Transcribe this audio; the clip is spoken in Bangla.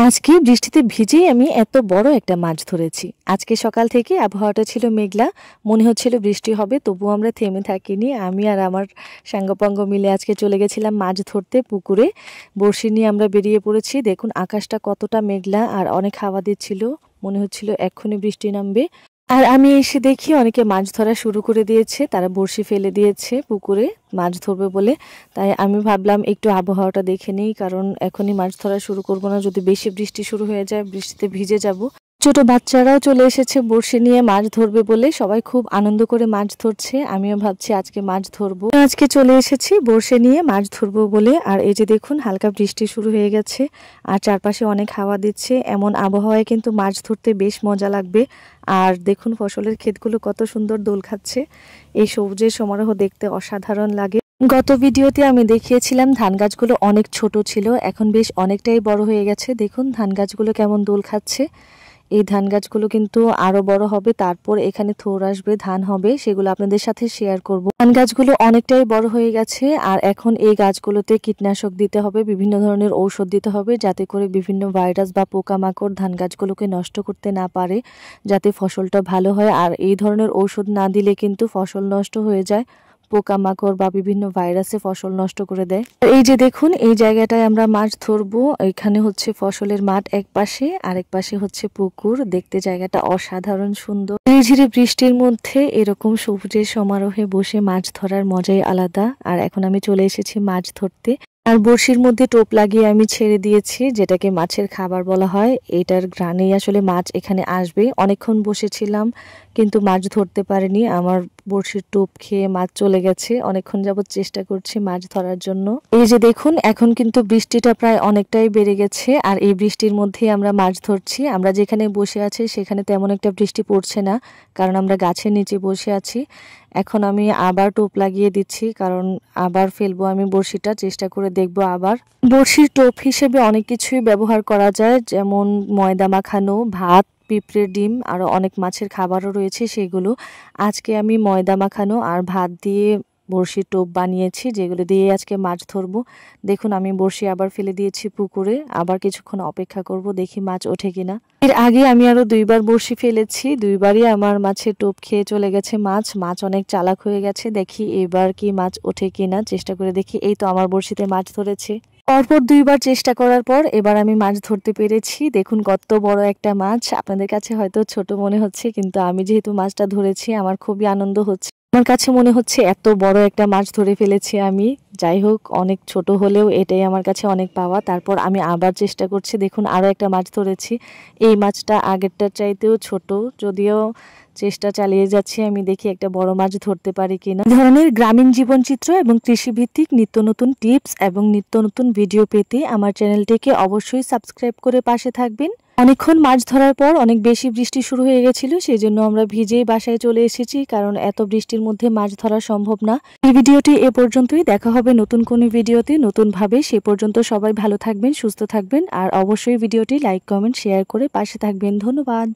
আজকে বৃষ্টিতে ভিজেই আমি এত বড় একটা মাছ ধরেছি। আজকে সকাল থেকে আবহাওয়াটা ছিল মেঘলা, মনে হচ্ছিল বৃষ্টি হবে, তবুও আমরা থেমে থাকিনি। আমি আর আমার সাঙ্গপাঙ্গ মিলে আজকে চলে গেছিলাম মাছ ধরতে পুকুরে। বড়শি নিয়ে আমরা বেরিয়ে পড়েছি। দেখুন আকাশটা কতটা মেঘলা আর অনেক হাওয়া দিচ্ছিল, মনে হচ্ছিল এক্ষুনি বৃষ্টি নামবে। আর আমি এসে দেখি অনেকে মাছ ধরা শুরু করে দিয়েছে, তারা বড়শি ফেলে দিয়েছে পুকুরে মাছ ধরবে বলে। তাই আমি ভাবলাম একটু আবহাওয়াটা দেখে নিই, কারণ এখনই মাছ ধরা শুরু করব না, যদি বেশি বৃষ্টি শুরু হয়ে যায় বৃষ্টিতে ভিজে যাব। ছোট বাচ্চারাও চলে এসেছে বড়শি নিয়ে মাছ ধরবে বলে, সবাই খুব আনন্দ করে মাছ ধরছে। আমিও ভাবছি আজকে মাছ ধরবো। আজকে চলে এসেছি বড়শি নিয়ে মাছ ধরবো বলে। আর এই যে দেখুন হালকা বৃষ্টি শুরু হয়ে গেছে আর চারপাশে অনেক হাওয়া দিচ্ছে। এমন আবহাওয়ায় কিন্তু মাছ ধরতে বেশ মজা লাগবে। আর দেখুন ফসলের ক্ষেতগুলো কত সুন্দর দোল খাচ্ছে। এই সবুজের সমারোহ দেখতে অসাধারণ লাগে। গত ভিডিওতে আমি দেখিয়েছিলাম ধান গাছগুলো অনেক ছোট ছিল, এখন বেশ অনেকটাই বড় হয়ে গেছে। দেখুন ধান গাছগুলো কেমন দোল খাচ্ছে। এই ধান গাছগুলো কিন্তু আরো বড় হবে, তারপর এখানে থোড় আসবে, ধান হবে, সেগুলো আপনাদের সাথে শেয়ার করব। ধান গাছগুলো অনেকটাই বড় হয়ে গেছে আর এখন এই গাছগুলোতে কীটনাশক দিতে হবে, বিভিন্ন ধরনের ঔষধ দিতে হবে, যাতে করে বিভিন্ন ভাইরাস বা পোকামাকড় ধান গাছগুলোকে নষ্ট করতে না পারে, যাতে ফসলটা ভালো হয়। আর এই ধরনের ঔষধ না দিলে কিন্তু ফসল নষ্ট হয়ে যায়, পোকামাকড় বা বিভিন্ন ভাইরাসে ফসল নষ্ট করে দেয়। এই যে দেখুন এই জায়গাটায় আমরা মাছ ধরবো। এখানে হচ্ছে ফসলের মাঠ এক পাশে, আরেক পাশে হচ্ছে পুকুর। দেখতে জায়গাটা অসাধারণ সুন্দর। ঝিরিঝিরি বৃষ্টির মধ্যে এরকম সবুজের সমারোহে বসে মাছ ধরার মজাই আলাদা। আর এখন আমি চলে এসেছি মাছ ধরতে। আর বড়শির মধ্যে টোপ লাগিয়ে আমি ছেড়ে দিয়েছি, যেটাকে মাছের খাবার বলা হয়। এটার ঘ্রাণেই আসলে মাছ এখানে আসবে। অনেকক্ষণ বসেছিলাম কিন্তু মাছ ধরতে পারিনি, আমার বড়শির টোপ খেয়ে মাছ চলে গেছে। অনেকক্ষণ যাবত চেষ্টা করছি মাছ ধরার জন্য। এই যে দেখুন এখন কিন্তু বৃষ্টিটা প্রায় অনেকটাই বেড়ে গেছে আর এই বৃষ্টির মধ্যেই আমরা মাছ ধরছি। আমরা যেখানে বসে আছি সেখানে তেমন একটা বৃষ্টি পড়ছে না, কারণ আমরা গাছের নিচে বসে আছি। এখন আমি আবার টোপ লাগিয়ে দিচ্ছি, কারণ আবার ফেলবো আমি বড়শিটা, চেষ্টা করে দেখবো আবার। বড়শির টোপ হিসেবে অনেক কিছুই ব্যবহার করা যায়, যেমন ময়দা মাখানো, ভাত, পিঁপড়ের ডিম, আরও অনেক মাছের খাবারও রয়েছে সেগুলো। আজকে আমি ময়দা মাখানো আর ভাত দিয়ে বড়শির টোপ বানিয়েছি, যেগুলো দিয়ে আজকে মাছ ধরবো। দেখুন আমি বড়শি আবার ফেলে দিয়েছি পুকুরে, আবার কিছুক্ষণ অপেক্ষা করব, দেখি মাছ ওঠে কিনা। এর আগে আমি আরো দুইবার বড়শি ফেলেছি, দুইবারই আমার মাছের টোপ খেয়ে চলে গেছে মাছ। মাছ অনেক চালাক হয়ে গেছে, দেখি এবার কি মাছ ওঠে কিনা, চেষ্টা করে দেখি। এই তো আমার বড়শিতে মাছ ধরেছে। পরপর দুইবার চেষ্টা করার পর এবার আমি মাছ ধরতে পেরেছি। দেখুন কত বড় একটা মাছ। আপনাদের কাছে হয়তো ছোট মনে হচ্ছে, কিন্তু আমি যেহেতু মাছটা ধরেছি আমার খুবই আনন্দ হচ্ছে। আমার কাছে মনে হচ্ছে এত বড় একটা মাছ ধরে ফেলেছি আমি। যাই হোক, অনেক ছোট হলেও এটাই আমার কাছে অনেক পাওয়া। তারপর আমি আবার চেষ্টা করছি। দেখুন আরো একটা মাছ ধরেছি। এই মাছটা আগেরটার চাইতেও ছোট, যদিও চেষ্টা চালিয়ে যাচ্ছি, আমি দেখি একটা বড় মাছ ধরতে পারি কিনা। এই ধরনের গ্রামীণ জীবনচিত্র এবং কৃষিভিত্তিক নিত্য নতুন টিপস এবং নিত্য নতুন ভিডিও পেতে আমার চ্যানেলটিকে অবশ্যই সাবস্ক্রাইব করে পাশে থাকবেন। অনেকক্ষণ মাছ ধরার পর অনেক বেশি বৃষ্টি শুরু হয়ে গেছিল, সেই জন্য আমরা ভিজেই বাসায় চলে এসেছি, কারণ এত বৃষ্টির মধ্যে মাছ ধরা সম্ভব না। এই ভিডিওটি এ পর্যন্তই। দেখা হবে নতুন কোনো ভিডিওতে নতুন ভাবে। সে পর্যন্ত সবাই ভালো থাকবেন, সুস্থ থাকবেন আর অবশ্যই ভিডিওটি লাইক, কমেন্ট, শেয়ার করে পাশে থাকবেন। ধন্যবাদ।